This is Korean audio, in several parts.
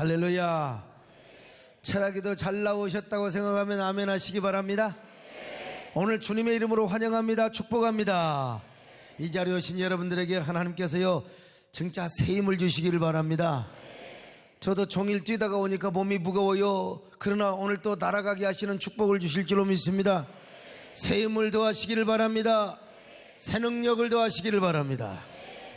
할렐루야. 철학기도 잘 나오셨다고 생각하면 아멘 하시기 바랍니다. 오늘 주님의 이름으로 환영합니다. 축복합니다. 이 자리에 오신 여러분들에게 하나님께서요 진짜 새 힘을 주시기를 바랍니다. 저도 종일 뛰다가 오니까 몸이 무거워요. 그러나 오늘 또 날아가게 하시는 축복을 주실 줄로 믿습니다. 새 힘을 더하시기를 바랍니다. 새 능력을 더하시기를 바랍니다.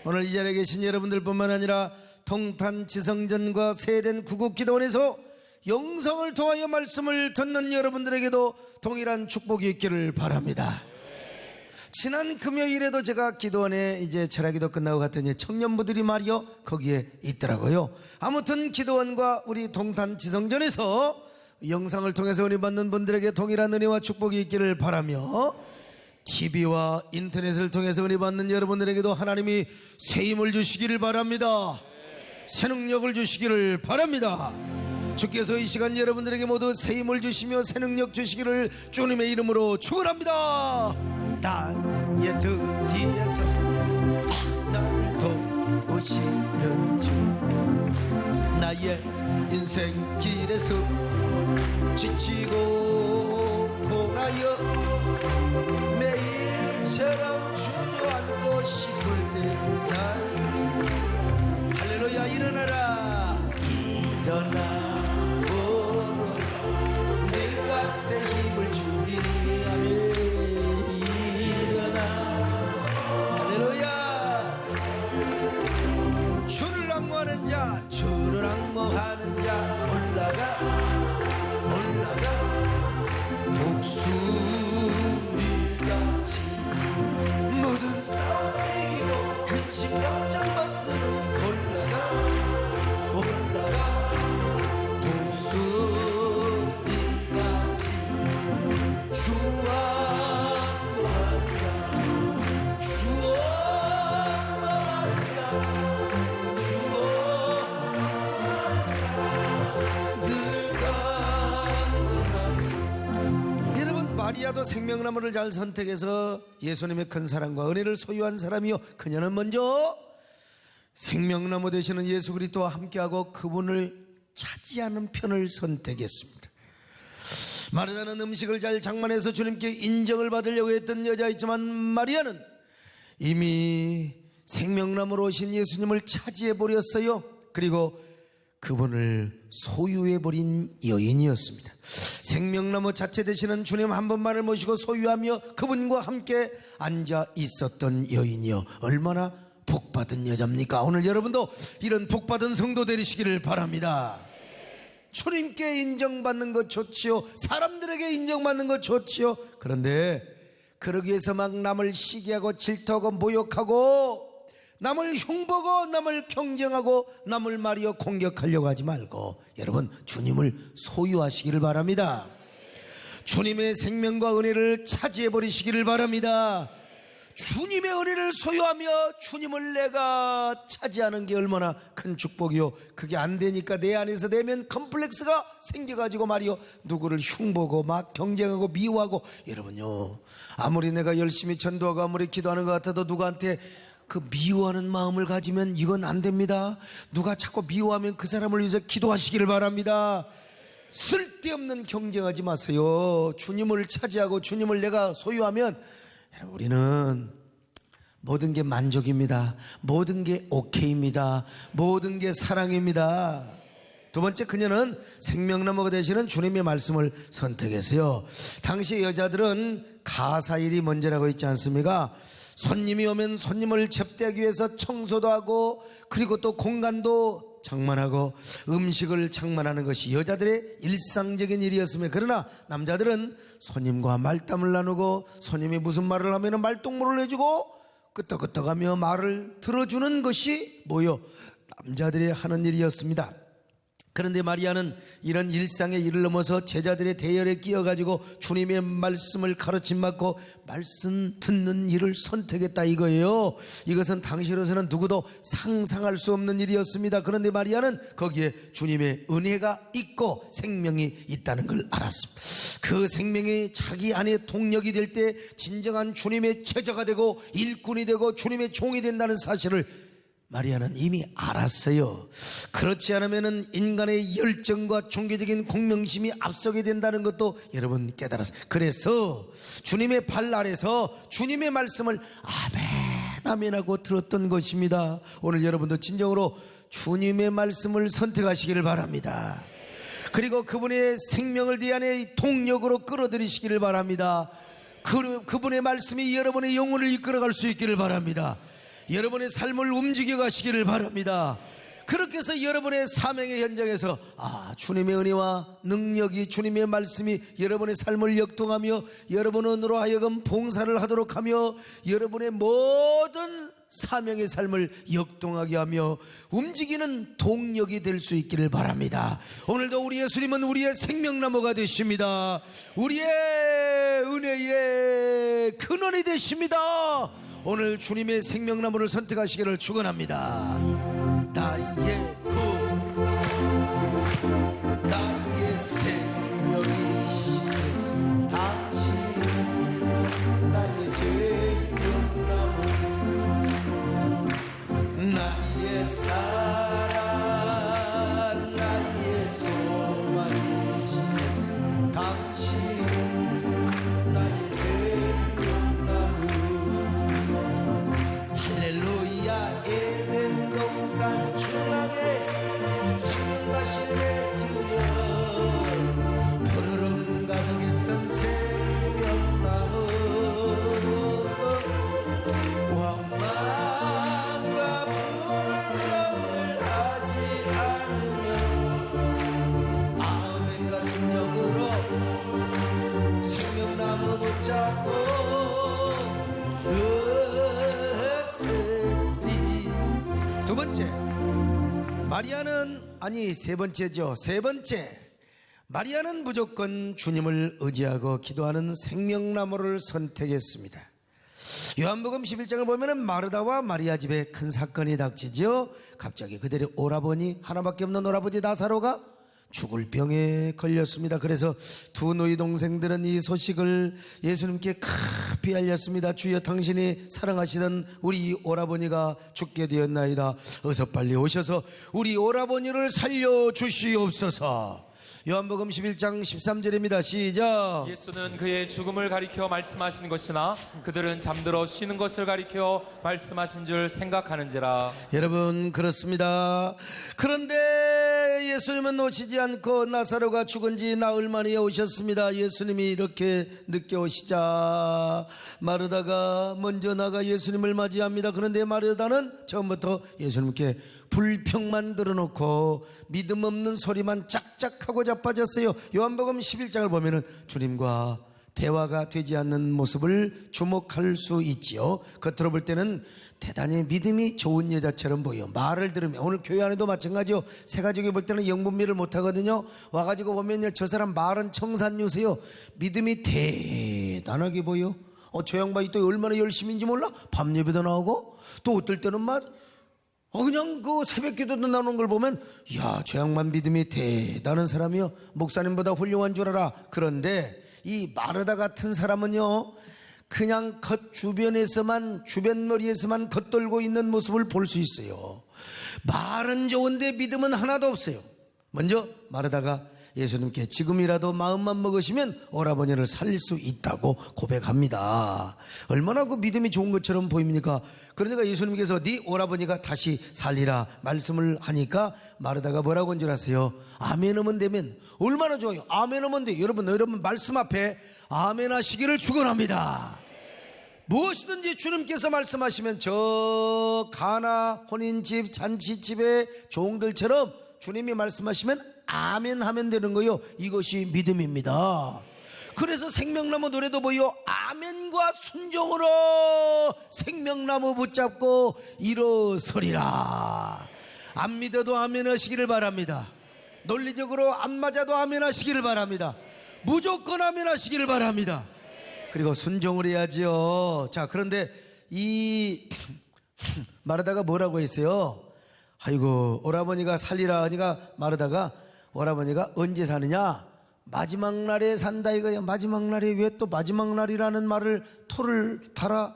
오늘 이 자리에 계신 여러분들뿐만 아니라 통탄 지성전과 세된 구국기도원에서 영성을 통하여 말씀을 듣는 여러분들에게도 동일한 축복이 있기를 바랍니다. 지난 금요일에도 제가 기도원에 이제 철학기도 끝나고 갔더니 청년부들이 말이요 거기에 있더라고요. 아무튼 기도원과 우리 동탄 지성전에서 영상을 통해서 은혜 받는 분들에게 동일한 은혜와 축복이 있기를 바라며, TV와 인터넷을 통해서 은혜 받는 여러분들에게도 하나님이 새 힘을 주시기를 바랍니다. 새 능력을 주시기를 바랍니다. 주께서 이 시간 여러분들에게 모두 새 힘을 주시며 새 능력 주시기를 주님의 이름으로 축원합니다. 나의 등 뒤에서 나를 도우시는 주, 나의 인생길에서 지치고 고나여 매일처럼 주저앉고 싶을 때 날 할렐루야 일어나라 일어나 내가 새 힘을 주리니 아멘. 일어나 할렐루야. 주를 앙모하는 자 주를 앙모하는 자 올라가 독수리같이 모든 싸움 이기고 근심 걱정 벗으로 올라가 독수리같이 주와 모한다 주와 여러분, 마리아도 생명나무를 잘 선택해서 예수님의 큰 사랑과 은혜를 소유한 사람이요, 그녀는 먼저 생명나무 되시는 예수 그리스도와 함께하고 그분을 차지하는 편을 선택했습니다. 마르다는 음식을 잘 장만해서 주님께 인정을 받으려고 했던 여자였지만 마리아는 이미 생명나무로 오신 예수님을 차지해버렸어요. 그리고 그분을 소유해버린 여인이었습니다. 생명나무 자체 되시는 주님 한 분만을 모시고 소유하며 그분과 함께 앉아 있었던 여인이요, 얼마나 복받은 여자입니까? 오늘 여러분도 이런 복받은 성도 되시기를 바랍니다. 주님께 인정받는 것 좋지요, 사람들에게 인정받는 것 좋지요. 그런데 그러기 위해서 막 남을 시기하고 질투하고 모욕하고 남을 흉보고 남을 경쟁하고 남을 말이여 공격하려고 하지 말고 여러분 주님을 소유하시기를 바랍니다. 주님의 생명과 은혜를 차지해버리시기를 바랍니다. 주님의 은혜를 소유하며 주님을 내가 차지하는 게 얼마나 큰 축복이요. 그게 안 되니까 내 안에서 내면 컴플렉스가 생겨가지고 말이요 누구를 흉보고 막 경쟁하고 미워하고. 여러분요, 아무리 내가 열심히 전도하고 아무리 기도하는 것 같아도 누구한테 그 미워하는 마음을 가지면 이건 안 됩니다. 누가 자꾸 미워하면 그 사람을 위해서 기도하시기를 바랍니다. 쓸데없는 경쟁하지 마세요. 주님을 차지하고 주님을 내가 소유하면 우리는 모든 게 만족입니다. 모든 게 오케이입니다. 모든 게 사랑입니다. 두 번째, 그녀는 생명나무가 되시는 주님의 말씀을 선택했어요. 당시 여자들은 가사일이 먼저라고 있지 않습니까? 손님이 오면 손님을 접대하기 위해서 청소도 하고 그리고 또 공간도 장만하고 음식을 장만하는 것이 여자들의 일상적인 일이었으며, 그러나 남자들은 손님과 말담을 나누고 손님이 무슨 말을 하면 말동무를 해주고 끄떡끄떡하며 말을 들어주는 것이 뭐요? 남자들이 하는 일이었습니다. 그런데 마리아는 이런 일상의 일을 넘어서 제자들의 대열에 끼어가지고 주님의 말씀을 가르침받고 말씀 듣는 일을 선택했다 이거예요. 이것은 당시로서는 누구도 상상할 수 없는 일이었습니다. 그런데 마리아는 거기에 주님의 은혜가 있고 생명이 있다는 걸 알았습니다. 그 생명이 자기 안에 동력이 될 때 진정한 주님의 제자가 되고 일꾼이 되고 주님의 종이 된다는 사실을 마리아는 이미 알았어요. 그렇지 않으면 인간의 열정과 종교적인 공명심이 앞서게 된다는 것도 여러분 깨달았어요. 그래서 주님의 발 아래서 주님의 말씀을 아멘 아멘 하고 들었던 것입니다. 오늘 여러분도 진정으로 주님의 말씀을 선택하시기를 바랍니다. 그리고 그분의 생명을 네 안에 동력으로 끌어들이시기를 바랍니다. 그분의 말씀이 여러분의 영혼을 이끌어갈 수 있기를 바랍니다. 여러분의 삶을 움직여 가시기를 바랍니다. 그렇게 해서 여러분의 사명의 현장에서 주님의 은혜와 능력이, 주님의 말씀이 여러분의 삶을 역동하며 여러분으로 하여금 봉사를 하도록 하며 여러분의 모든 사명의 삶을 역동하게 하며 움직이는 동력이 될 수 있기를 바랍니다. 오늘도 우리 예수님은 우리의 생명나무가 되십니다. 우리의 은혜의 근원이 되십니다. 오늘 주님의 생명나무를 선택하시기를 축원합니다. 나의 나의 생명이신 예수, 당신 나의 생명나무, 나의 사랑, 나의 소망이신 예수, 당신 나의 생명나무. 할렐루야. 에덴 동산 중앙에 생명과실에 지으며 푸르름 가득했던 생명나무, 원망과 불평을 하지 않으며 아멘과 순종으로 생명나무 붙잡고 두 번째, 마리아는, 아니 세 번째죠. 세 번째, 마리아는 무조건 주님을 의지하고 기도하는 생명나무를 선택했습니다. 요한복음 11장을 보면 마르다와 마리아 집에 큰 사건이 닥치죠. 갑자기 그들의 오라버니, 하나밖에 없는 오라버니 나사로가 죽을 병에 걸렸습니다. 그래서 두 너희 동생들은 이 소식을 예수님께 급히 알렸습니다. 주여, 당신이 사랑하시던 우리 오라버니가 죽게 되었나이다. 어서 빨리 오셔서 우리 오라버니를 살려주시옵소서. 요한복음 11장 13절입니다. 시작. 예수는 그의 죽음을 가리켜 말씀하신 것이나 그들은 잠들어 쉬는 것을 가리켜 말씀하신 줄 생각하는지라. 여러분, 그렇습니다. 그런데 예수님은 오시지 않고 나사로가 죽은 지 나흘 만에 오셨습니다. 예수님이 이렇게 늦게 오시자 마르다가 먼저 나가 예수님을 맞이합니다. 그런데 마르다는 처음부터 예수님께 불평만 들어놓고 믿음 없는 소리만 짝짝하고 자빠졌어요. 요한복음 11장을 보면은 주님과 대화가 되지 않는 모습을 주목할 수 있지요. 겉으로 볼 때는 대단히 믿음이 좋은 여자처럼 보여. 말을 들으면, 오늘 교회 안에도 마찬가지요. 새 가족이 볼 때는 영분미를 못하거든요. 와가지고 보면요, 저 사람 말은 청산유세요. 믿음이 대단하게 보여. 저 양반이 또 얼마나 열심인지 몰라? 밤 예배도 나오고, 또 어떨 때는 그냥 그 새벽 기도도 나오는 걸 보면, 야, 저 양반 믿음이 대단한 사람이요. 목사님보다 훌륭한 줄 알아. 그런데 이 마르다 같은 사람은요, 그냥 주변머리에서만 겉돌고 있는 모습을 볼 수 있어요. 말은 좋은데 믿음은 하나도 없어요. 먼저 마르다가 예수님께 지금이라도 마음만 먹으시면 오라버니를 살릴 수 있다고 고백합니다. 얼마나 그 믿음이 좋은 것처럼 보입니까? 그러니까 예수님께서 네 오라버니가 다시 살리라 말씀을 하니까 마르다가 뭐라고 한 줄 아세요? 아멘 하면 되면 얼마나 좋아요. 아멘 하면 돼. 여러분 말씀 앞에 아멘 하시기를 축원합니다. 무엇이든지 주님께서 말씀하시면 저 가나 혼인집 잔치집의 종들처럼 주님이 말씀하시면 아멘 하면 되는 거요. 이것이 믿음입니다. 그래서 생명나무 노래도 보여 아멘과 순종으로 생명나무 붙잡고 일어서리라. 안 믿어도 아멘 하시기를 바랍니다. 논리적으로 안 맞아도 아멘 하시기를 바랍니다. 무조건 아멘 하시기를 바랍니다. 그리고 순종을 해야지요. 자, 그런데 이 마르다가 뭐라고 했어요? 아이고, 오라버니가 살리라 하니까 마르다가 오라버니가 언제 사느냐? 마지막 날에 산다 이거야. 마지막 날에 왜 또 마지막 날이라는 말을 토를 달아?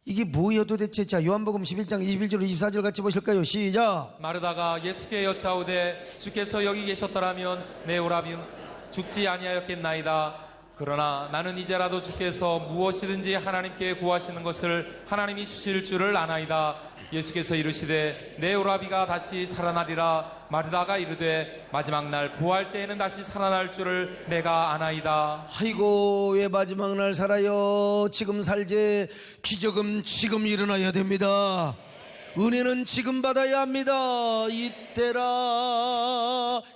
이게 뭐예요 도대체? 자, 요한복음 11장 21절 24절 같이 보실까요? 시작. 마르다가 예수께 여짜오되 주께서 여기 계셨더라면 내 오라비는 죽지 아니하였겠나이다. 그러나 나는 이제라도 주께서 무엇이든지 하나님께 구하시는 것을 하나님이 주실 줄을 아나이다. 예수께서 이르시되 내 오라비가 다시 살아나리라. 마르다가 이르되 마지막 날 부활 때에는 다시 살아날 줄을 내가 아나이다. 아이고 왜 마지막 날 살아요? 지금 살제. 기적은 지금 일어나야 됩니다. 은혜는 지금 받아야 합니다. 이때라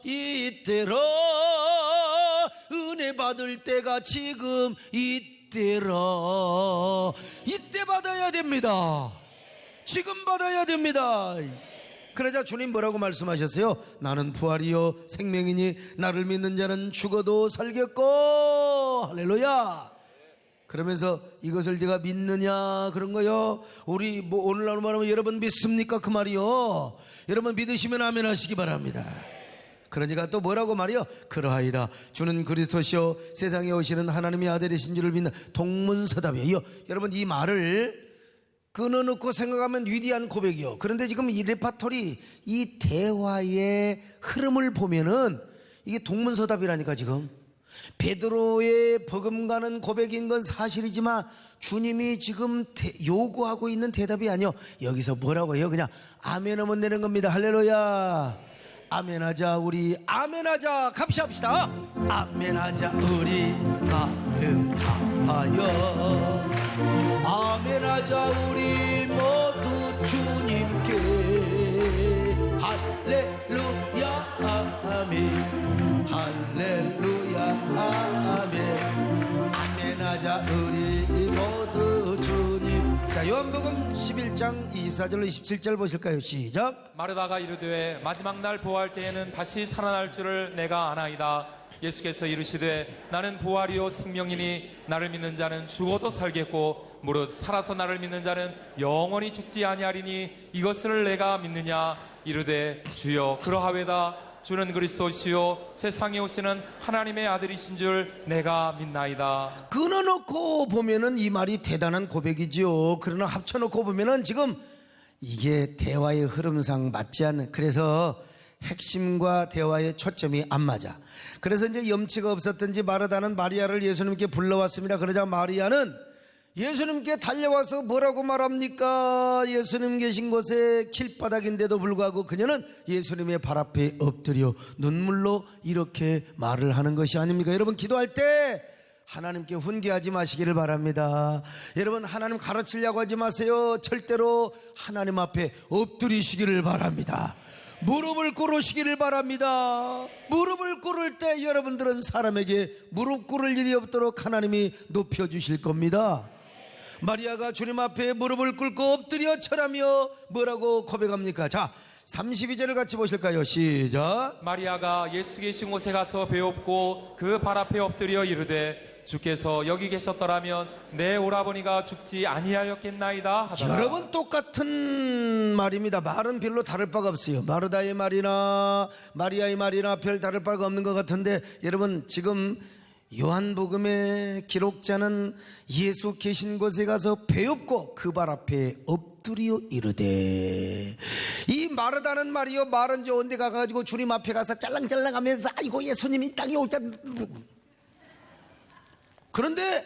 이때라 은혜 받을 때가 지금 이때라. 이때 받아야 됩니다. 지금 받아야 됩니다. 그러자 주님 뭐라고 말씀하셨어요? 나는 부활이요 생명이니 나를 믿는 자는 죽어도 살겠고. 할렐루야. 그러면서 이것을 네가 믿느냐 그런 거요. 우리 뭐 오늘날 말하면 여러분 믿습니까 그 말이요. 여러분 믿으시면 아멘 하시기 바랍니다. 그러니까 또 뭐라고 말이요? 그러하이다 주는 그리스도시요 세상에 오시는 하나님의 아들이신 줄을 믿는 동문서답이에요. 여러분 이 말을 끊어놓고 생각하면 위대한 고백이요. 그런데 지금 이 레파토리 이 대화의 흐름을 보면은 이게 동문서답이라니까. 지금 베드로의 버금가는 고백인 건 사실이지만 주님이 지금 요구하고 있는 대답이 아니요. 여기서 뭐라고 해요? 그냥 아멘하면 되는 겁니다. 할렐루야. 아멘하자 우리 아멘하자 같이 합시다. 아멘하자 우리 아멘하여 아멘하자 우리 모두 주님께 할렐루야 아멘 할렐루야 아멘 아멘하자 우리 모두 주님. 자, 요한복음 11장 24절로 27절 보실까요? 시작. 마르다가 이르되 마지막 날 부활 때에는 다시 살아날 줄을 내가 아나이다. 예수께서 이르시되 나는 부활이요 생명이니 나를 믿는 자는 죽어도 살겠고 무릇 살아서 나를 믿는 자는 영원히 죽지 아니하리니 이것을 내가 믿느냐. 이르되 주여 그러하외다. 주는 그리스도시요 세상에 오시는 하나님의 아들이신 줄 내가 믿나이다. 끊어놓고 보면은 이 말이 대단한 고백이지요. 그러나 합쳐놓고 보면은 지금 이게 대화의 흐름상 맞지 않는, 그래서 핵심과 대화의 초점이 안 맞아. 그래서 이제 염치가 없었던지 마르다는 마리아를 예수님께 불러왔습니다. 그러자 마리아는 예수님께 달려와서 뭐라고 말합니까? 예수님 계신 곳에 길바닥인데도 불구하고 그녀는 예수님의 발 앞에 엎드려 눈물로 이렇게 말을 하는 것이 아닙니까? 여러분 기도할 때 하나님께 훈계하지 마시기를 바랍니다. 여러분 하나님 가르치려고 하지 마세요. 절대로 하나님 앞에 엎드리시기를 바랍니다. 무릎을 꿇으시기를 바랍니다. 무릎을 꿇을 때 여러분들은 사람에게 무릎 꿇을 일이 없도록 하나님이 높여주실 겁니다. 마리아가 주님 앞에 무릎을 꿇고 엎드려 절하며 뭐라고 고백합니까? 자, 32절을 같이 보실까요? 시작. 마리아가 예수 계신 곳에 가서 배웠고 그 발 앞에 엎드려 이르되 주께서 여기 계셨더라면 내 오라버니가 죽지 아니하였겠나이다 하더라. 여러분 똑같은 말입니다. 말은 별로 다를 바가 없어요. 마르다의 말이나 마리아의 말이나 별 다를 바가 없는 것 같은데, 여러분 지금 요한복음의 기록자는 예수 계신 곳에 가서 배웁고 그 발 앞에 엎드려 이르되, 이 마르다는 말이요, 말은 저 온데 가가지고 주님 앞에 가서 짤랑짤랑 하면서 아이고 예수님이 땅에 올 때, 그런데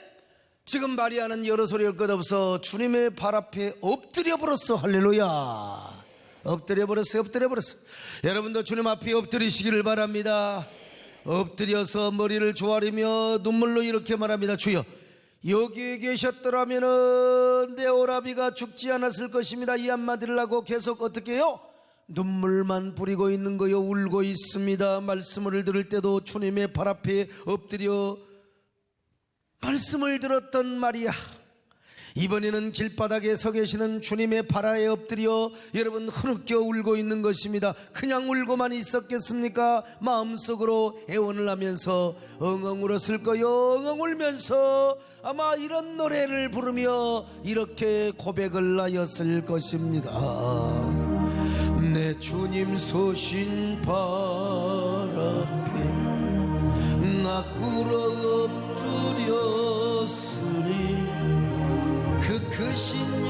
지금 마리아는 여러 소리 할 것 없어 주님의 발 앞에 엎드려 버렸어. 할렐루야. 엎드려 버렸어. 엎드려 버렸어. 여러분도 주님 앞에 엎드리시기를 바랍니다. 엎드려서 머리를 조아리며 눈물로 이렇게 말합니다. 주여 여기에 계셨더라면 내 오라비가 죽지 않았을 것입니다. 이 한마디를 하고 계속 어떻게 해요? 눈물만 뿌리고 있는 거요. 울고 있습니다. 말씀을 들을 때도 주님의 발 앞에 엎드려 말씀을 들었던 마리아, 이번에는 길바닥에 서 계시는 주님의 발 아래 엎드려 여러분 흐느껴 울고 있는 것입니다. 그냥 울고만 있었겠습니까? 마음속으로 애원을 하면서 엉엉 울었을 거요. 엉엉 울면서 아마 이런 노래를 부르며 이렇게 고백을 하였을 것입니다. 내 주님 서신 발 앞에 나 꿇어 엎드렸으니 그 크신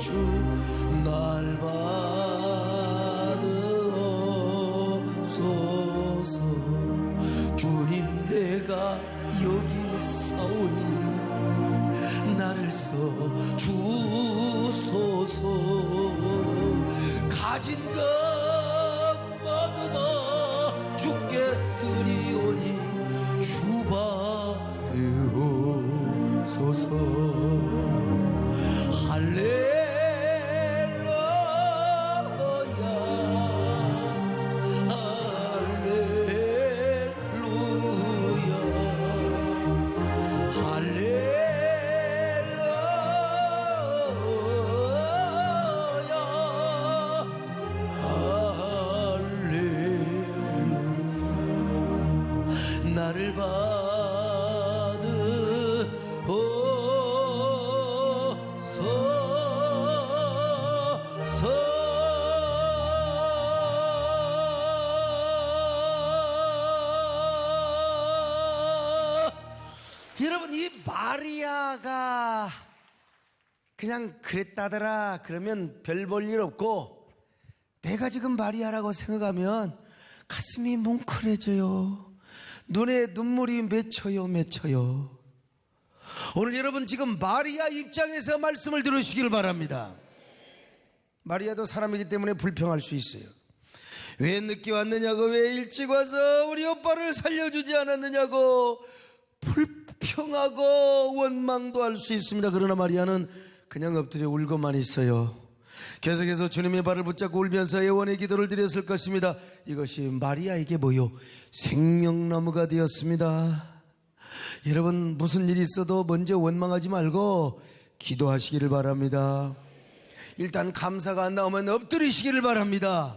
주 날 받으소서. 주님 내가 여기 싸우니 나를 써 주소서. 가진 것 모두 다 주께 드리오니 주받으소서. 나를 받으소서. 여러분, 이 마리아가 그냥 그랬다더라 그러면 별 볼 일 없고, 내가 지금 마리아라고 생각하면 가슴이 뭉클해져요. 눈에 눈물이 맺혀요. 오늘 여러분 지금 마리아 입장에서 말씀을 들으시길 바랍니다. 마리아도 사람이기 때문에 불평할 수 있어요. 왜 늦게 왔느냐고, 왜 일찍 와서 우리 오빠를 살려주지 않았느냐고 불평하고 원망도 할 수 있습니다. 그러나 마리아는 그냥 엎드려 울고만 있어요. 계속해서 주님의 발을 붙잡고 울면서 애원의 기도를 드렸을 것입니다. 이것이 마리아에게 뭐요? 생명나무가 되었습니다. 여러분, 무슨 일이 있어도 먼저 원망하지 말고 기도하시기를 바랍니다. 일단 감사가 안 나오면 엎드리시기를 바랍니다.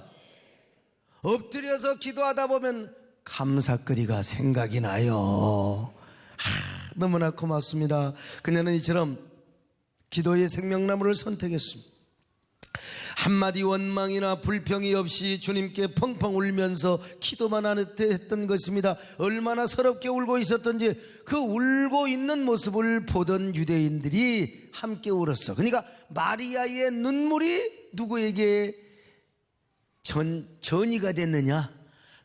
엎드려서 기도하다 보면 감사거리가 생각이 나요. 너무나 고맙습니다. 그녀는 이처럼 기도의 생명나무를 선택했습니다. 한마디 원망이나 불평이 없이 주님께 펑펑 울면서 기도만 했던 것입니다. 얼마나 서럽게 울고 있었던지 그 울고 있는 모습을 보던 유대인들이 함께 울었어. 그러니까 마리아의 눈물이 누구에게 전이가 됐느냐,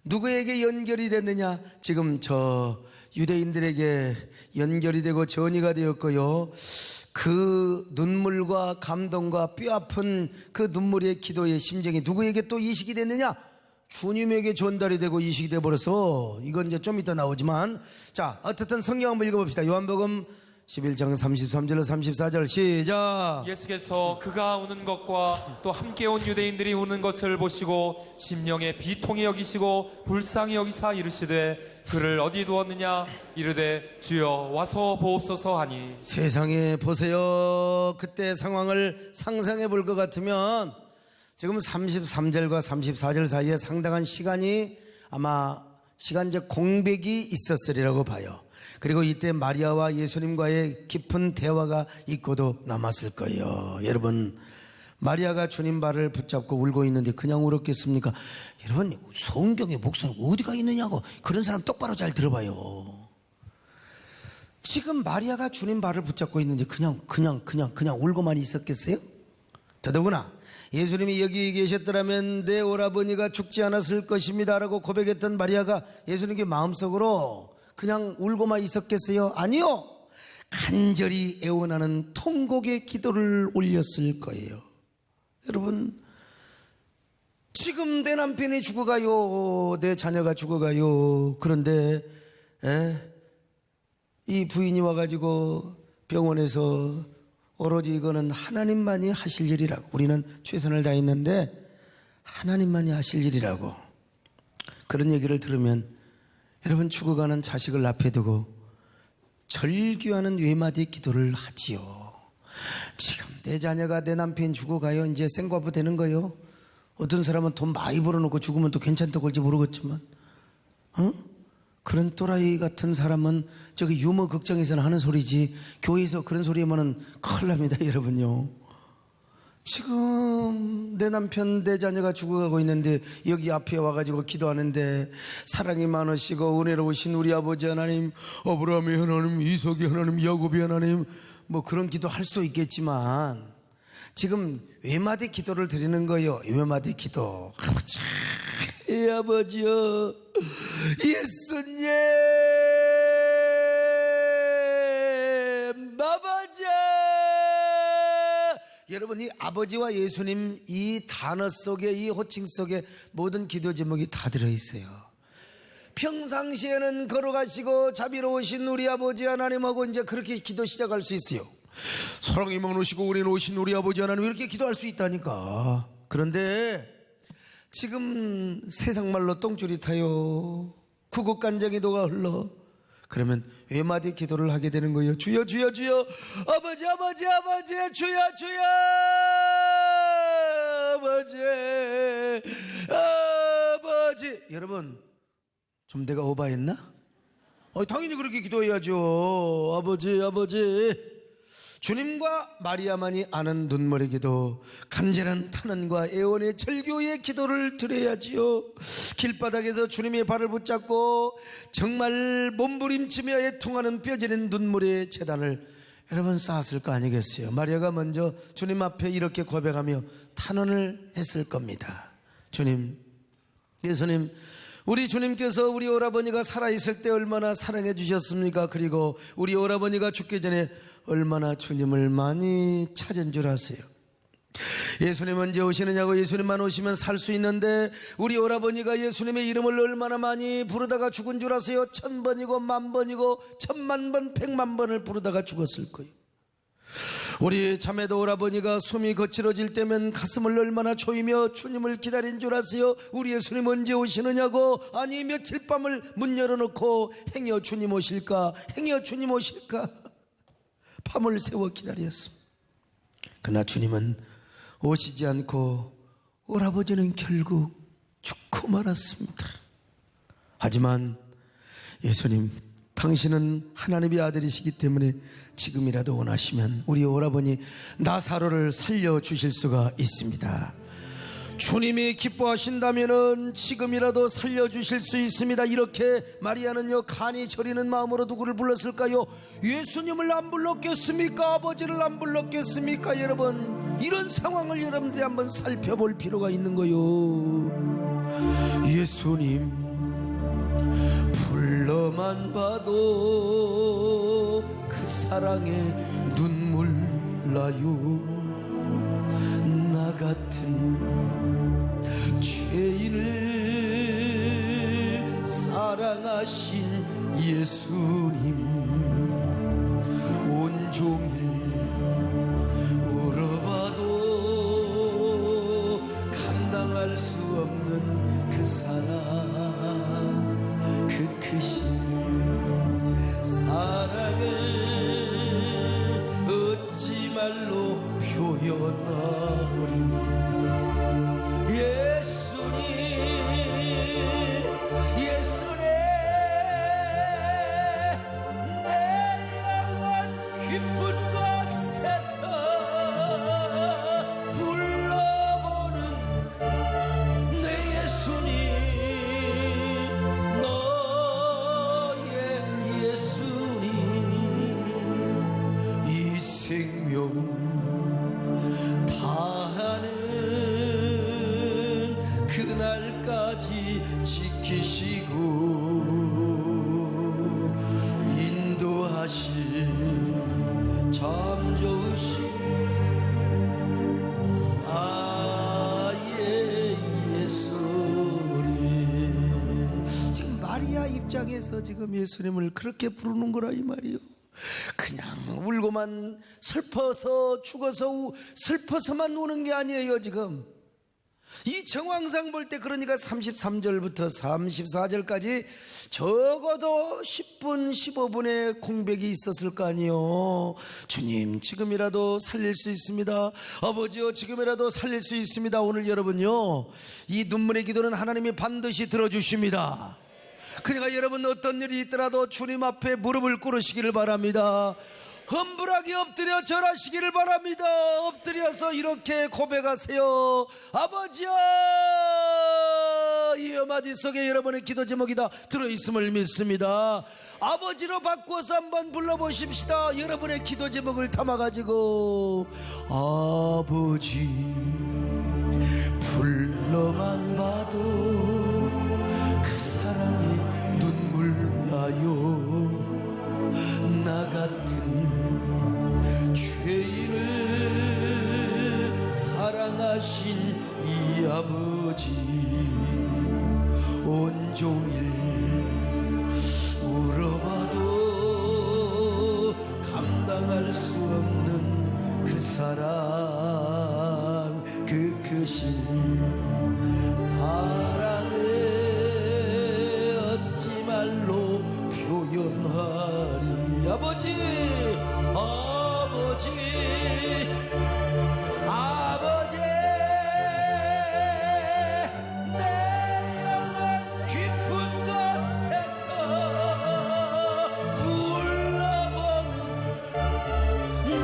누구에게 연결이 됐느냐, 지금 저 유대인들에게 연결이 되고 전이가 되었고요. 그 눈물과 감동과 뼈아픈 그 눈물의 기도의 심정이 누구에게 또 이식이 됐느냐? 주님에게 전달이 되고 이식이 되어버려서, 이건 이제 좀 이따 나오지만, 자, 어쨌든 성경 한번 읽어봅시다. 요한복음 11장 33절로 34절 시작. 예수께서 그가 우는 것과 또 함께 온 유대인들이 우는 것을 보시고 심령에 비통히 여기시고 불쌍히 여기사 이르시되 그를 어디 두었느냐? 이르되 주여 와서 보옵소서 하니. 세상에 보세요. 그때 상황을 상상해 볼 것 같으면 지금 33절과 34절 사이에 상당한 시간이, 아마 시간적 공백이 있었으리라고 봐요. 그리고 이때 마리아와 예수님과의 깊은 대화가 있고도 남았을 거예요. 여러분, 마리아가 주님 발을 붙잡고 울고 있는데 그냥 울었겠습니까? 여러분, 성경의 목사는 어디가 있느냐고, 그런 사람 똑바로 잘 들어봐요. 지금 마리아가 주님 발을 붙잡고 있는데 그냥 울고만 있었겠어요? 더더구나 예수님이 여기 계셨더라면 내 오라버니가 죽지 않았을 것입니다 라고 고백했던 마리아가 예수님께 마음속으로 그냥 울고만 있었겠어요? 아니요. 간절히 애원하는 통곡의 기도를 올렸을 거예요. 여러분, 지금 내 남편이 죽어가요, 내 자녀가 죽어가요. 그런데 이 부인이 와가지고 병원에서 오로지 이거는 하나님만이 하실 일이라고, 우리는 최선을 다했는데 하나님만이 하실 일이라고, 그런 얘기를 들으면 여러분, 죽어가는 자식을 앞에 두고 절규하는 외마디 기도를 하지요. 지금 내 자녀가, 내 남편 죽어가요, 이제 생과부 되는 거요. 어떤 사람은 돈 많이 벌어놓고 죽으면 또 괜찮다고 할지 모르겠지만, 그런 또라이 같은 사람은 저기 유머 극장에서는 하는 소리지, 교회에서 그런 소리 하면은 큰일 납니다. 여러분요, 지금 내 남편, 내 자녀가 죽어가고 있는데 여기 앞에 와가지고 기도하는데, 사랑이 많으시고 은혜로우신 우리 아버지 하나님, 아브라함의 하나님, 이삭의 하나님, 야곱의 하나님, 뭐 그런 기도 할 수 있겠지만, 지금 외마디 기도를 드리는 거예요. 외마디 기도. 아버지, 아버지요, 예수님, 아버지. 여러분, 이 아버지와 예수님 이 단어 속에, 이 호칭 속에 모든 기도 제목이 다 들어있어요. 평상시에는 걸어가시고 자비로우신 우리 아버지 하나님하고 이제 그렇게 기도 시작할 수 있어요. 사랑이 많으시고 우리는 오신 우리 아버지 하나님, 이렇게 기도할 수 있다니까. 그런데 지금 세상 말로 똥줄이 타요. 구국간장이도가 흘러. 그러면 외마디 기도를 하게 되는 거예요. 주여 주여 주여, 아버지 아버지 아버지, 주여 주여, 아버지 아버지. 여러분, 좀 내가 오바했나? 당연히 그렇게 기도해야죠. 아버지 아버지. 주님과 마리아만이 아는 눈물의 기도, 간절한 탄원과 애원의 절규의 기도를 드려야지요. 길바닥에서 주님의 발을 붙잡고 정말 몸부림치며 애통하는 뼈저린 눈물의 제단을 여러분 쌓았을 거 아니겠어요? 마리아가 먼저 주님 앞에 이렇게 고백하며 탄원을 했을 겁니다. 주님, 예수님, 우리 주님께서 우리 오라버니가 살아있을 때 얼마나 사랑해 주셨습니까? 그리고 우리 오라버니가 죽기 전에 얼마나 주님을 많이 찾은 줄 아세요? 예수님 언제 오시느냐고, 예수님만 오시면 살 수 있는데 우리 오라버니가 예수님의 이름을 얼마나 많이 부르다가 죽은 줄 아세요? 1000번이고 10,000번이고 10,000,000번 100,000,000번을 부르다가 죽었을 거예요. 우리 자매도 오라버니가 숨이 거칠어질 때면 가슴을 얼마나 조이며 주님을 기다린 줄 아세요? 우리 예수님 언제 오시느냐고, 아니 며칠 밤을 문 열어놓고 행여 주님 오실까, 행여 주님 오실까 밤을 새워 기다렸습니다. 그러나 주님은 오시지 않고 오라버지는 결국 죽고 말았습니다. 하지만 예수님, 당신은 하나님의 아들이시기 때문에 지금이라도 원하시면 우리 오라버니 나사로를 살려주실 수가 있습니다. 주님이 기뻐하신다면 지금이라도 살려주실 수 있습니다. 이렇게 마리아는요, 간이 저리는 마음으로 누구를 불렀을까요? 예수님을 안 불렀겠습니까? 아버지를 안 불렀겠습니까? 여러분, 이런 상황을 여러분들이 한번 살펴볼 필요가 있는 거요. 예수님 불러만 봐도 그 사랑에 눈물 나요. 나 같은 죄인을 사랑하신 예수님, 온종일 울어봐도 감당할 수 없는 그 사랑, 그 크신 사랑을 어찌 말로 표현하오리. 그날까지 지키시고 인도하실 참 좋으신 아예 예수님. 지금 마리아 입장에서 지금 예수님을 그렇게 부르는 거라 이 말이요. 그냥 울고만 슬퍼서 죽어서 슬퍼서만 우는 게 아니에요. 지금 이 정황상 볼 때, 그러니까 33절부터 34절까지 적어도 10분 15분의 공백이 있었을 거 아니에요. 주님, 지금이라도 살릴 수 있습니다. 아버지요, 지금이라도 살릴 수 있습니다. 오늘 여러분요, 이 눈물의 기도는 하나님이 반드시 들어주십니다. 그러니까 여러분, 어떤 일이 있더라도 주님 앞에 무릎을 꿇으시기를 바랍니다. humbl하게 엎드려 절하시기를 바랍니다. 엎드려서 이렇게 고백하세요. 아버지야, 이 마디 속에 여러분의 기도 제목이 다 들어있음을 믿습니다. 아버지로 바꾸어서 한번 불러보십시다. 여러분의 기도 제목을 담아가지고 아버지 불러만 봐도 그 사랑이 눈물 나요. 나 같은 죄인을 사랑하신 이 아버지 온종일 울어봐도 감당할 수 없는 그 사랑 그 크신 사랑을 어찌 말로 표현하리. 아버지 아버지 아버지 내 영혼 깊은 곳에서 불러보는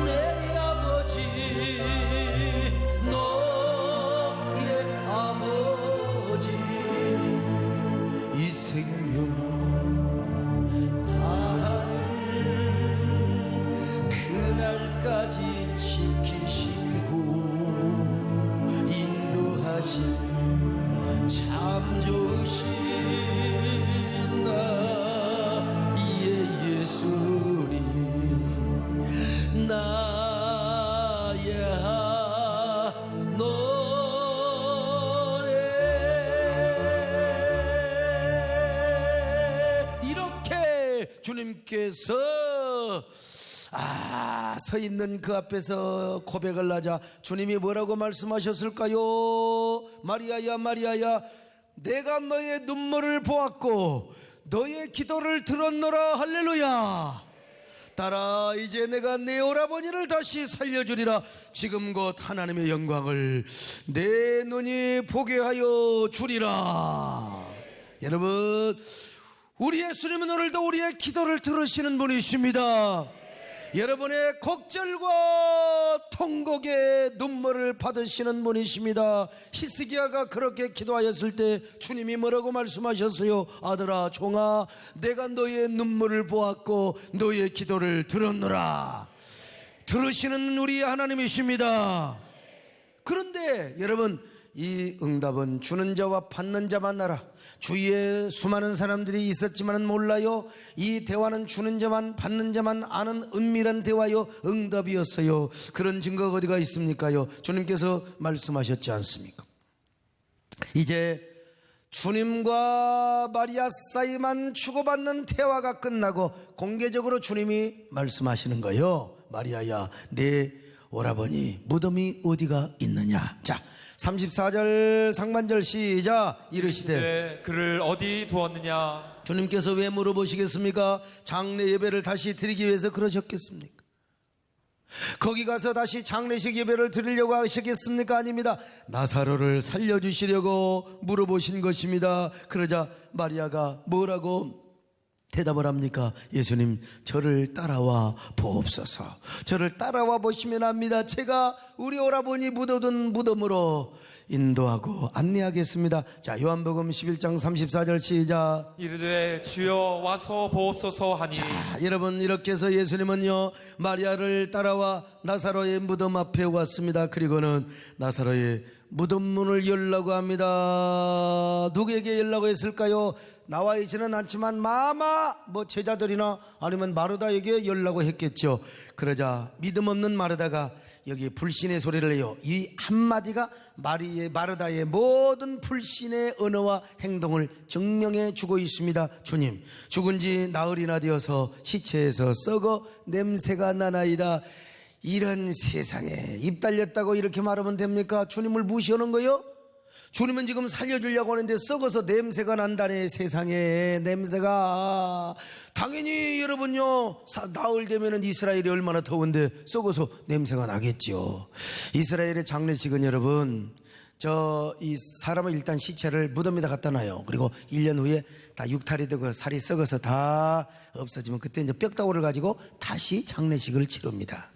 내 아버지 너의 아버지 이 생명 다하는 그날까지 지키시고 인도하신 참 좋으신 나의 예수님 나의 노래. 이렇게 주님께서 서 있는 그 앞에서 고백을 하자 주님이 뭐라고 말씀하셨을까요? 마리아야 마리아야 내가 너의 눈물을 보았고 너의 기도를 들었노라. 할렐루야. 따라 이제 내가 내 오라버니를 다시 살려주리라. 지금 곧 하나님의 영광을 내 눈이 보게 하여 주리라. 여러분 우리 예수님은 오늘도 우리의 기도를 들으시는 분이십니다. 여러분의 곡절과 통곡의 눈물을 받으시는 분이십니다. 히스기야가 그렇게 기도하였을 때 주님이 뭐라고 말씀하셨어요? 아들아 종아 내가 너의 눈물을 보았고 너의 기도를 들었노라. 들으시는 우리 하나님이십니다. 그런데 여러분 이 응답은 주는 자와 받는 자만 알아. 주위에 수많은 사람들이 있었지만 몰라요. 이 대화는 주는 자만 받는 자만 아는 은밀한 대화요 응답이었어요. 그런 증거가 어디가 있습니까요? 주님께서 말씀하셨지 않습니까? 이제 주님과 마리아 사이만 주고받는 대화가 끝나고 공개적으로 주님이 말씀하시는 거예요. 마리아야 내 오라버니 무덤이 어디가 있느냐. 자 34절 상반절 시작. 이르시되 그를 어디 두었느냐. 주님께서 왜 물어보시겠습니까? 장례 예배를 다시 드리기 위해서 그러셨겠습니까? 거기 가서 다시 장례식 예배를 드리려고 하셨겠습니까? 아닙니다. 나사로를 살려주시려고 물어보신 것입니다. 그러자 마리아가 뭐라고 대답을 합니까? 예수님 저를 따라와 보옵소서. 저를 따라와 보시면 압니다. 제가 우리 오라버니 묻어둔 무덤으로 인도하고 안내하겠습니다. 자 요한복음 11장 34절 시작. 이르되 주여 와서 보옵소서 하니. 자 여러분 이렇게 해서 예수님은요 마리아를 따라와 나사로의 무덤 앞에 왔습니다. 그리고는 나사로의 무덤 문을 열라고 합니다. 누구에게 열라고 했을까요? 나와 있지는 않지만 마마 제자들이나 아니면 마르다에게 열라고 했겠죠. 그러자 믿음 없는 마르다가 여기 불신의 소리를 해요. 이 한마디가 마르다의 모든 불신의 언어와 행동을 증명해 주고 있습니다. 주님 죽은 지 나흘이나 되어서 시체에서 썩어 냄새가 나나이다. 이런 세상에 입 달렸다고 이렇게 말하면 됩니까? 주님을 무시하는 거요? 주님은 지금 살려주려고 하는데 썩어서 냄새가 난다네. 세상에 냄새가. 당연히 여러분요 나흘 되면은 이스라엘이 얼마나 더운데 썩어서 냄새가 나겠죠. 이스라엘의 장례식은 여러분 이 사람은 일단 시체를 무덤에다 갖다 놔요. 그리고 1년 후에 다 육탈이 되고 살이 썩어서 다 없어지면 그때 이제 뼈다구를 가지고 다시 장례식을 치릅니다.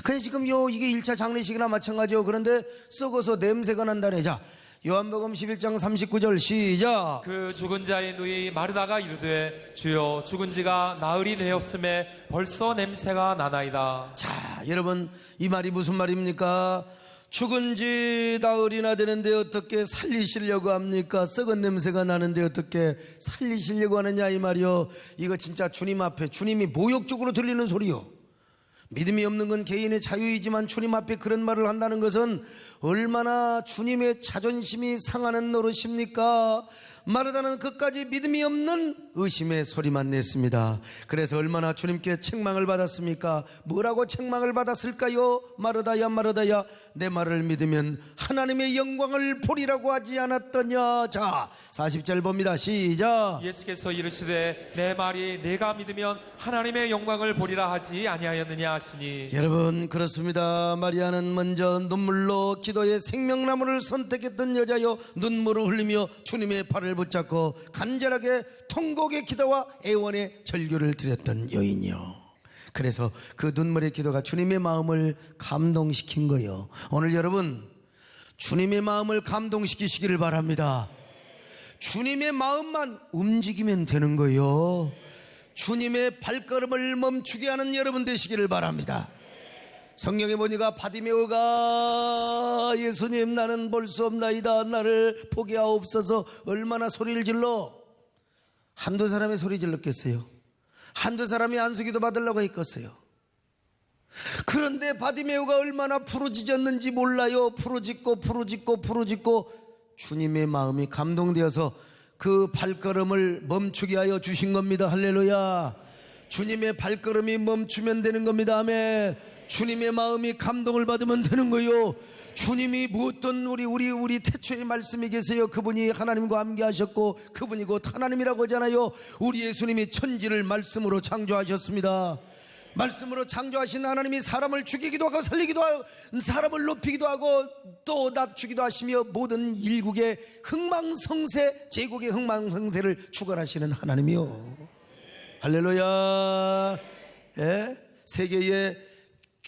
근데 지금 이게 1차 장례식이나 마찬가지요. 그런데 썩어서 냄새가 난다네. 자 요한복음 11장 39절 시작. 그 죽은 자의 누이 마르다가 이르되 주여 죽은 지가 나흘이 되었음에 벌써 냄새가 나나이다. 자, 여러분 이 말이 무슨 말입니까? 죽은 지 나흘이나 되는데 어떻게 살리시려고 합니까? 썩은 냄새가 나는데 어떻게 살리시려고 하느냐 이 말이요. 이거 진짜 주님 앞에 주님이 모욕적으로 들리는 소리요. 믿음이 없는 건 개인의 자유이지만 주님 앞에 그런 말을 한다는 것은 얼마나 주님의 자존심이 상하는 노릇입니까? 마르다는 끝까지 믿음이 없는 의심의 소리만 냈습니다. 그래서 얼마나 주님께 책망을 받았습니까? 뭐라고 책망을 받았을까요? 마르다야 마르다야, 내 말을 믿으면 하나님의 영광을 보리라고 하지 않았더냐. 자, 40절 봅니다. 시작. 예수께서 이르시되 내 말이 내가 믿으면 하나님의 영광을 보리라 하지 아니하였느냐 하시니. 여러분 그렇습니다. 마리아는 먼저 눈물로 기도의 생명나무를 선택했던 여자요, 눈물을 흘리며 주님의 팔을 붙잡고 간절하게 통곡의 기도와 애원의 절규를 드렸던 여인이요. 그래서 그 눈물의 기도가 주님의 마음을 감동시킨 거예요. 오늘 여러분 주님의 마음을 감동시키시기를 바랍니다. 주님의 마음만 움직이면 되는 거예요. 주님의 발걸음을 멈추게 하는 여러분 되시기를 바랍니다. 성경에 보니까 바디메오가 예수님 나는 볼 수 없나이다, 나를 보게 하옵소서, 얼마나 소리를 질러. 한두 사람이 소리 질렀겠어요? 한두 사람이 안수기도 받으려고 했겠어요? 그런데 바디메오가 얼마나 부르짖었는지 몰라요. 부르짖고 주님의 마음이 감동되어서 그 발걸음을 멈추게 하여 주신 겁니다. 할렐루야. 주님의 발걸음이 멈추면 되는 겁니다. 아멘. 주님의 마음이 감동을 받으면 되는 거요. 주님이 무엇든 우리 태초의 말씀이 계세요. 그분이 하나님과 함께하셨고 그분이 곧 하나님이라고 하잖아요. 우리 예수님이 천지를 말씀으로 창조하셨습니다. 말씀으로 창조하신 하나님이 사람을 죽이기도 하고 살리기도 하고 사람을 높이기도 하고 또 낮추기도 하시며 모든 일국의 흥망성쇠, 제국의 흥망성쇠를 주관하시는 하나님이요. 할렐루야. 예? 세계에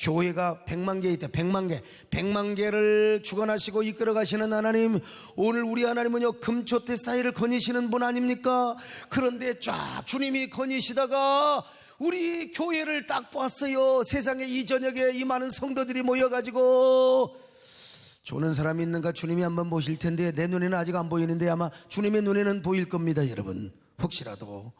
교회가 100만 개 있다. 100만 개를 주관하시고 이끌어 가시는 하나님, 오늘 우리 하나님은요 금초대 사이를 거니시는 분 아닙니까? 그런데 쫙 주님이 거니시다가 우리 교회를 딱 보았어요. 세상에 이 저녁에 이 많은 성도들이 모여가지고 조는 사람이 있는가 주님이 한번 보실 텐데 내 눈에는 아직 안 보이는데 아마 주님의 눈에는 보일 겁니다. 여러분 혹시라도.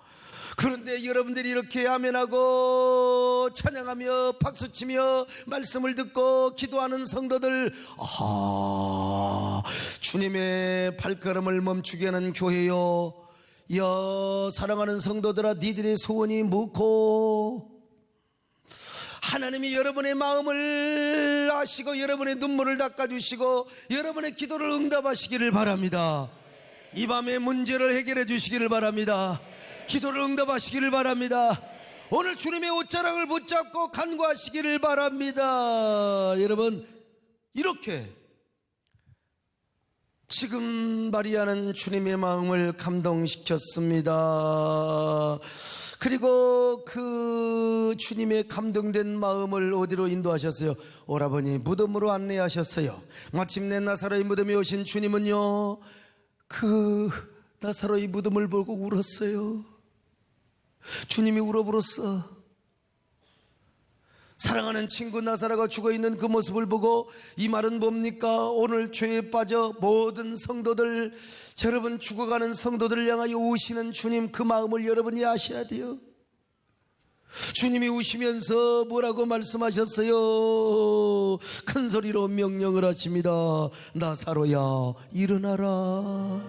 그런데 여러분들이 이렇게 아멘하고 찬양하며 박수치며 말씀을 듣고 기도하는 성도들, 아하, 주님의 발걸음을 멈추게 하는 교회요. 야, 사랑하는 성도들아, 니들의 소원이 묻고 하나님이 여러분의 마음을 아시고 여러분의 눈물을 닦아주시고 여러분의 기도를 응답하시기를 바랍니다. 이 밤에 문제를 해결해 주시기를 바랍니다. 기도를 응답하시기를 바랍니다. 오늘 주님의 옷자락을 붙잡고 간구하시기를 바랍니다. 여러분 이렇게 지금 마리아는 주님의 마음을 감동시켰습니다. 그리고 그 주님의 감동된 마음을 어디로 인도하셨어요? 오라버니 무덤으로 안내하셨어요. 마침내 나사로의 무덤에 오신 주님은요 그 나사로의 무덤을 보고 울었어요. 주님이 울어버렸어. 사랑하는 친구 나사로가 죽어있는 그 모습을 보고 이 말은 뭡니까? 오늘 죄에 빠져 모든 성도들, 여러분 죽어가는 성도들을 향하여 우시는 주님, 그 마음을 여러분이 아셔야 돼요. 주님이 우시면서 뭐라고 말씀하셨어요? 큰 소리로 명령을 하십니다. 나사로야 일어나라.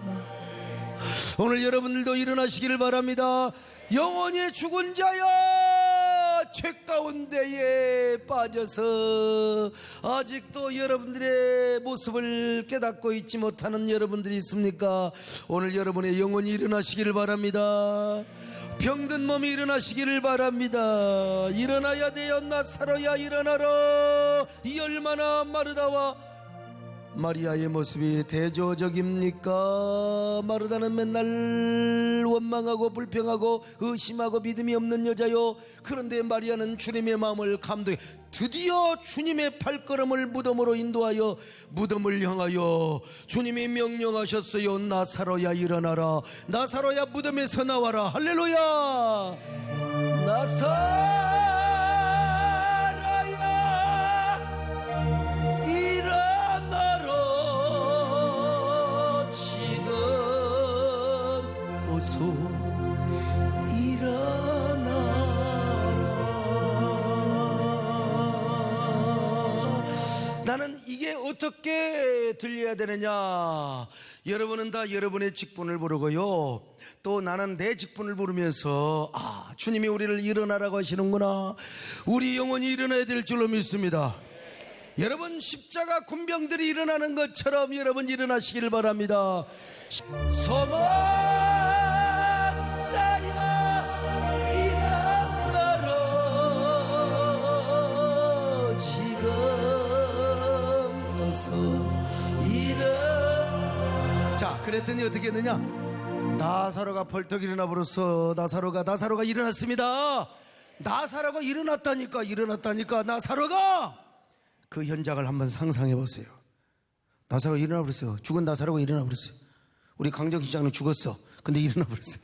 오늘 여러분들도 일어나시기를 바랍니다. 영원히 죽은 자야, 죄 가운데에 빠져서 아직도 여러분들의 모습을 깨닫고 있지 못하는 여러분들이 있습니까? 오늘 여러분의 영혼이 일어나시기를 바랍니다. 병든 몸이 일어나시기를 바랍니다. 일어나야 돼요. 나사로야 일어나라. 이 얼마나 마르다와 마리아의 모습이 대조적입니까? 마르다는 맨날 원망하고 불평하고 의심하고 믿음이 없는 여자요. 그런데 마리아는 주님의 마음을 감동해 드디어 주님의 발걸음을 무덤으로 인도하여 무덤을 향하여 주님이 명령하셨어요. 나사로야 일어나라. 나사로야 무덤에서 나와라. 할렐루야. 나사로야 일어나라. 지금 어서 일어나라. 나는 이게 어떻게 들려야 되느냐? 여러분은 다 여러분의 직분을 부르고요, 또 나는 내 직분을 부르면서 주님이 우리를 일어나라고 하시는구나, 우리 영혼이 일어나야 될 줄로 믿습니다. 여러분 십자가 군병들이 일어나는 것처럼 여러분 일어나시길 바랍니다. 소망사야 일어나라. 지금 어서 일어나. 자, 그랬더니 어떻게 했느냐? 나사로가 벌떡 일어나 버렸어. 나사로가 일어났습니다. 나사로가 일어났다니까. 나사로가 그 현장을 한번 상상해 보세요. 나사로가 일어나 버렸어요. 죽은 나사로가 일어나 버렸어요. 우리 강정시장은 죽었어. 근데 일어나 버렸어요.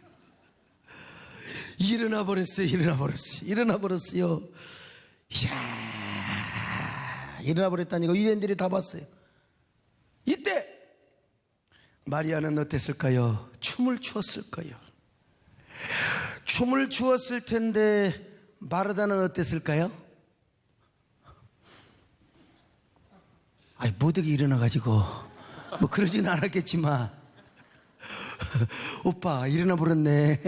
일어나 버렸어요. 이야, 일어나 버렸다니까. 유대인들이 다 봤어요. 이때 마리아는 어땠을까요? 춤을 추었을까요? 춤을 추었을 텐데 마르다는 어땠을까요? 모두가 일어나가지고 뭐 그러진 않았겠지만 오빠 일어나 버렸네.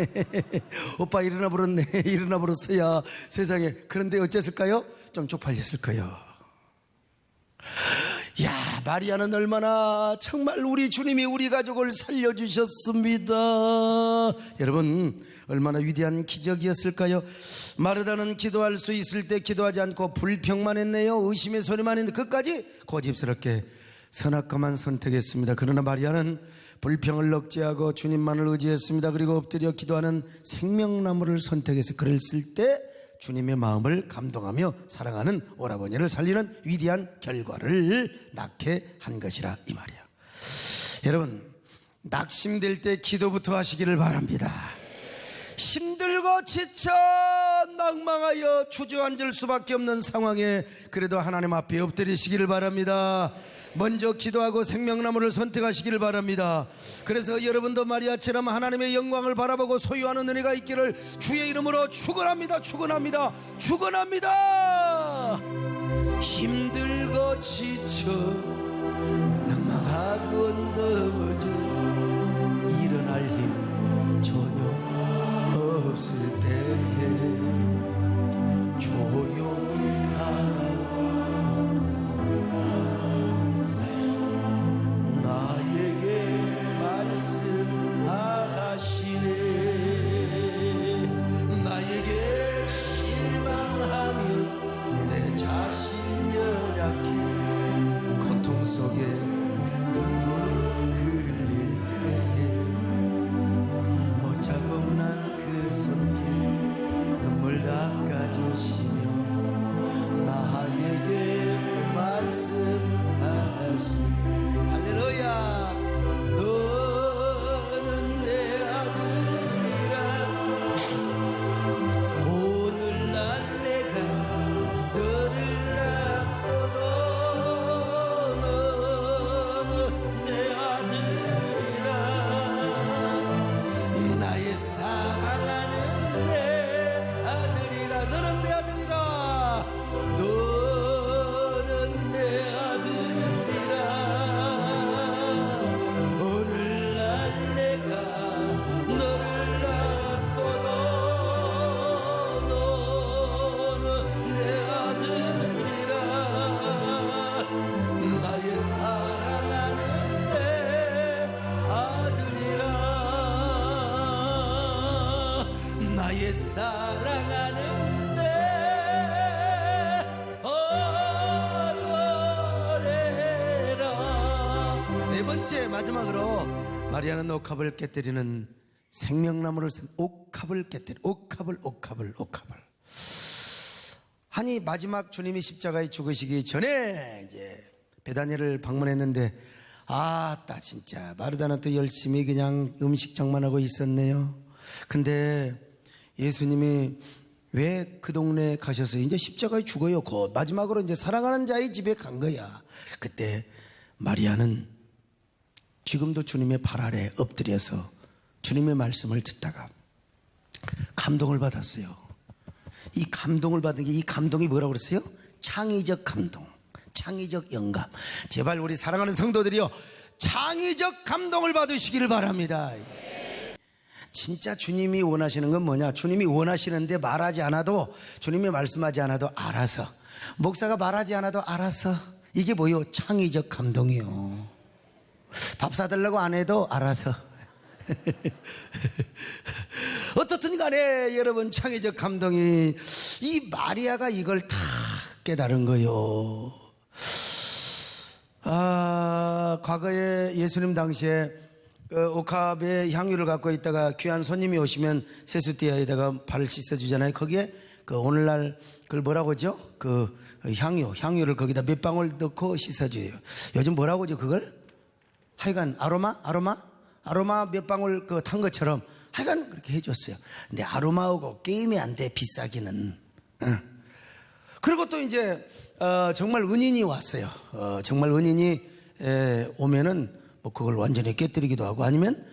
오빠 일어나 버렸어야 세상에. 그런데 어쨌을까요? 좀 쪽팔렸을 거예요. 야, 마리아는 얼마나 정말 우리 주님이 우리 가족을 살려주셨습니다. 여러분, 얼마나 위대한 기적이었을까요? 마르다는 기도할 수 있을 때 기도하지 않고 불평만 했네요. 의심의 소리만 했는데 끝까지 고집스럽게 선악과만 선택했습니다. 그러나 마리아는 불평을 억제하고 주님만을 의지했습니다. 그리고 엎드려 기도하는 생명나무를 선택해서 그랬을 때 주님의 마음을 감동하며 사랑하는 오라버니를 살리는 위대한 결과를 낳게 한 것이라 이 말이야. 여러분, 낙심될 때 기도부터 하시기를 바랍니다. 힘들고 지쳐 낭망하여 주저앉을 수밖에 없는 상황에 그래도 하나님 앞에 엎드리시기를 바랍니다. 먼저 기도하고 생명나무를 선택하시기를 바랍니다. 그래서 여러분도 마리아처럼 하나님의 영광을 바라보고 소유하는 은혜가 있기를 주의 이름으로 축원합니다. 힘들고 지쳐 낭망하고 넘어져 일어날 힘 전혀 없을 때에 조용히 다가와 나에게 말씀하시네. 나에게 실망하며 내 자신 연약해 고통 속에 눈물 흘릴 때에 못 자국 난 그 손길 눈물 닦아주시며 나에게 말씀하시네. 할렐루야. 너는 내 아들이라. 오늘날 내가 너를 낳고도 너는 내 아들이라. 나의 사랑하는 내 아들이라. 너는 내 아들이라. 너는 내 아들이라. 오늘날 내가 너를 낳고도 너는 내 아들이라. 나의 사랑하는 내 아들이라. 나의 사랑하는 내 아들이라. 번째 마지막으로 마리아는 옥합을 깨뜨리는 생명나무를 쓴 옥합을 깨뜨리 옥합을. 아니 마지막 주님이 십자가에 죽으시기 전에 이제 베다니를 방문했는데 아따 진짜 마르다는 또 열심히 그냥 음식 장만하고 있었네요. 근데 예수님이 왜 그 동네에 가셔서 이제 십자가에 죽어요. 곧 마지막으로 이제 사랑하는 자의 집에 간 거야. 그때 마리아는 지금도 주님의 발 아래 엎드려서 주님의 말씀을 듣다가 감동을 받았어요. 이 감동을 받은 게 이 감동이 뭐라고 그랬어요? 창의적 감동, 창의적 영감. 제발 우리 사랑하는 성도들이요, 창의적 감동을 받으시기를 바랍니다. 진짜 주님이 원하시는 건 뭐냐? 주님이 원하시는데 말하지 않아도, 주님이 말씀하지 않아도 알아서, 목사가 말하지 않아도 알아서, 이게 뭐요? 창의적 감동이요. 밥 사달라고 안 해도 알아서. 어떻든 간에 여러분, 창의적 감동이, 이 마리아가 이걸 다 깨달은 거요. 과거에 예수님 당시에 옥합에 향유를 갖고 있다가 귀한 손님이 오시면 세수대야에다가 발을 씻어주잖아요. 거기에 오늘날 그걸 뭐라고 하죠? 향유를 거기다 몇 방울 넣고 씻어줘요. 요즘 뭐라고 하죠 그걸? 하여간 아로마 몇 방울 탄 것처럼 하여간 그렇게 해줬어요. 근데 아로마하고 게임이 안 돼, 비싸기는. 그리고 또 이제 정말 은인이 왔어요. 정말 은인이 오면은 뭐 그걸 완전히 깨뜨리기도 하고, 아니면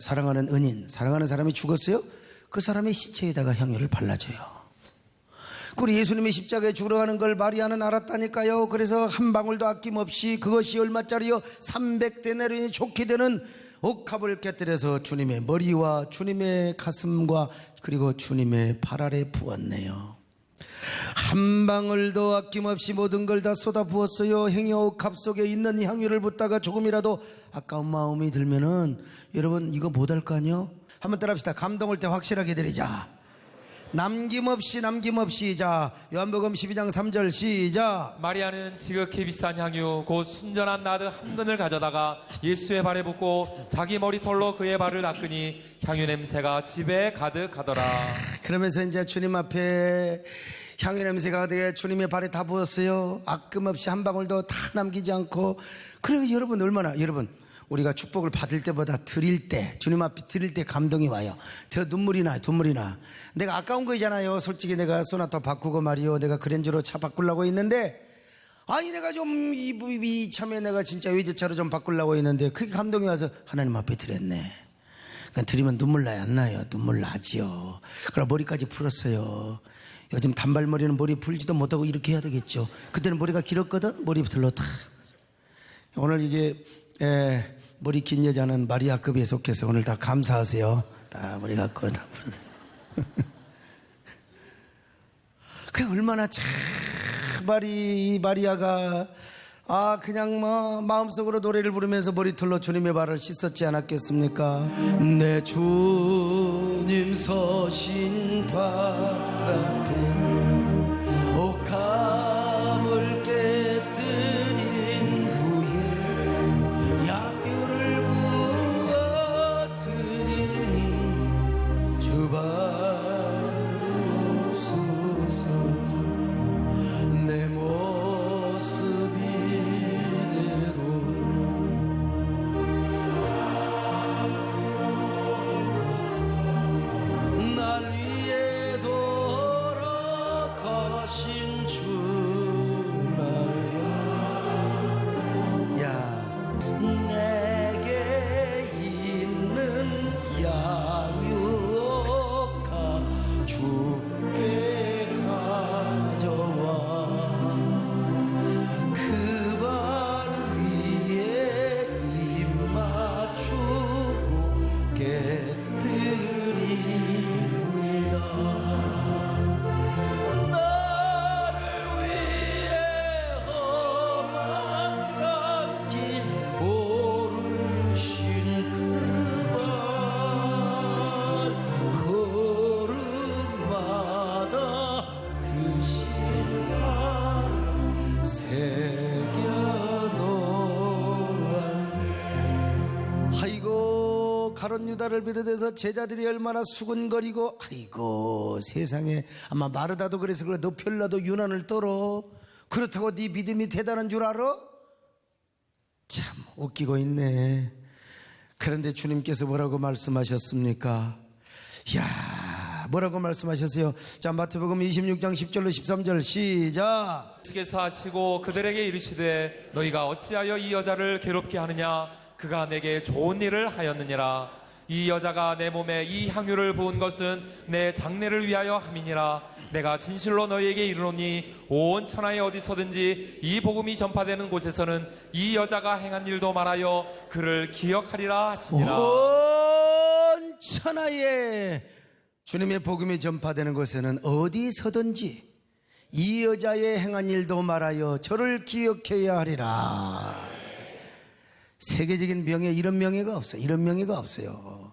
사랑하는 은인, 사랑하는 사람이 죽었어요. 그 사람의 시체에다가 향유를 발라줘요. 그리고 예수님이 십자가에 죽으러 가는 걸 마리아는 알았다니까요. 그래서 한 방울도 아낌없이, 그것이 얼마짜리요? 300데나리온이 좋게 되는 옥합을 깨뜨려서 주님의 머리와 주님의 가슴과 그리고 주님의 발 아래 부었네요. 한 방울도 아낌없이 모든 걸 다 쏟아 부었어요. 행여옥합 속에 있는 향유를 붓다가 조금이라도 아까운 마음이 들면은 여러분 이거 못할 거 아니요? 한번 따라합시다. 감동을 때 확실하게 드리자. 남김없이. 자, 요한복음 12장 3절 시작. 마리아는 지극히 비싼 향유 곧 순전한 나드 한 근을 가져다가 예수의 발에 붓고 자기 머리털로 그의 발을 닦으니 향유 냄새가 집에 가득하더라. 그러면서 이제 주님 앞에 향유 냄새가 가득해 주님의 발에 다 부었어요. 아낌없이 한 방울도 다 남기지 않고. 그리고 여러분 여러분 우리가 축복을 받을 때보다 드릴 때, 주님 앞에 드릴 때 감동이 와요. 더 눈물이 나. 내가 아까운 거잖아요. 솔직히 내가 소나타 바꾸고 말이요, 내가 그랜저로 차 바꾸려고 했는데, 아니 내가 좀 이참에 내가 진짜 외제차로 좀 바꾸려고 했는데 그게 감동이 와서 하나님 앞에 드렸네. 그러니까 드리면 눈물 나요, 안 나요? 눈물 나지요. 그럼 머리까지 풀었어요. 요즘 단발머리는 머리 풀지도 못하고 이렇게 해야 되겠죠. 그때는 머리가 길었거든. 머리털로 다. 오늘 이게 머리 긴 여자는 마리아급에 속해서 오늘 다 감사하세요. 다 머리 갖고 다 풀으세요. 그 얼마나 참 마리아가 그냥 마음속으로 노래를 부르면서 머리털로 주님의 발을 씻었지 않았겠습니까? 내 주님 서신 발 앞에 옥합을 깨뜨린 후에 향유를 부어드리니 주바옵소서. 내 모습 이대로 날 위해 돌아 가룟 유다를 비롯해서 제자들이 얼마나 수군거리고, 아이고 세상에, 아마 마르다도 그래서 그래, 너 별나도 유난을 떨어. 그렇다고 네 믿음이 대단한 줄 알아? 참 웃기고 있네. 그런데 주님께서 뭐라고 말씀하셨습니까? 이야, 뭐라고 말씀하셨어요? 자, 마태복음 26장 10절로 13절 시작. 예수께서 하시고 그들에게 이르시되 너희가 어찌하여 이 여자를 괴롭게 하느냐? 그가 내게 좋은 일을 하였느니라. 이 여자가 내 몸에 이 향유를 부은 것은 내 장례를 위하여 함이니라. 내가 진실로 너희에게 이르노니 온 천하에 어디서든지 이 복음이 전파되는 곳에서는 이 여자가 행한 일도 말하여 그를 기억하리라 하시니라. 온 천하에 주님의 복음이 전파되는 곳에는 어디서든지 이 여자의 행한 일도 말하여 저를 기억해야 하리라. 세계적인 명예, 이런 명예가 없어요. 이런 명예가 없어요.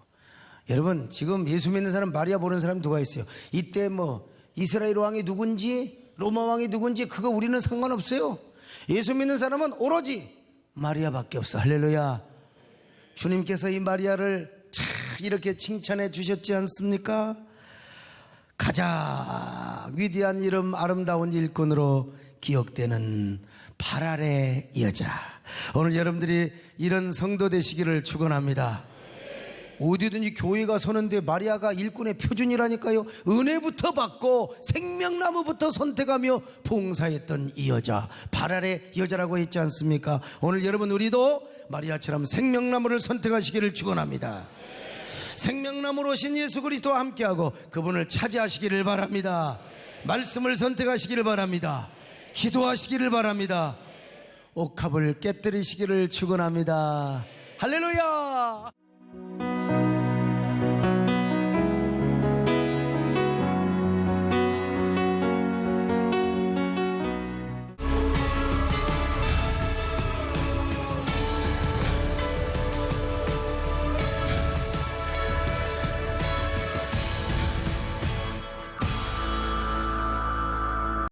여러분, 지금 예수 믿는 사람, 마리아 보는 사람 누가 있어요? 이때 뭐 이스라엘 왕이 누군지, 로마 왕이 누군지 그거 우리는 상관없어요. 예수 믿는 사람은 오로지 마리아밖에 없어. 할렐루야. 주님께서 이 마리아를 참 이렇게 칭찬해 주셨지 않습니까? 가장 위대한 이름, 아름다운 일꾼으로 기억되는 발알의 여자. 오늘 여러분들이 이런 성도 되시기를 축원합니다. 어디든지 교회가 서는데 마리아가 일꾼의 표준이라니까요. 은혜부터 받고 생명나무부터 선택하며 봉사했던 이 여자, 발알의 여자라고 했지 않습니까? 오늘 여러분, 우리도 마리아처럼 생명나무를 선택하시기를 축원합니다. 생명나무로 오신 예수 그리스도와 함께하고 그분을 차지하시기를 바랍니다. 말씀을 선택하시기를 바랍니다. 기도하시기를 바랍니다. 옥합을 깨뜨리시기를 축원합니다. 할렐루야.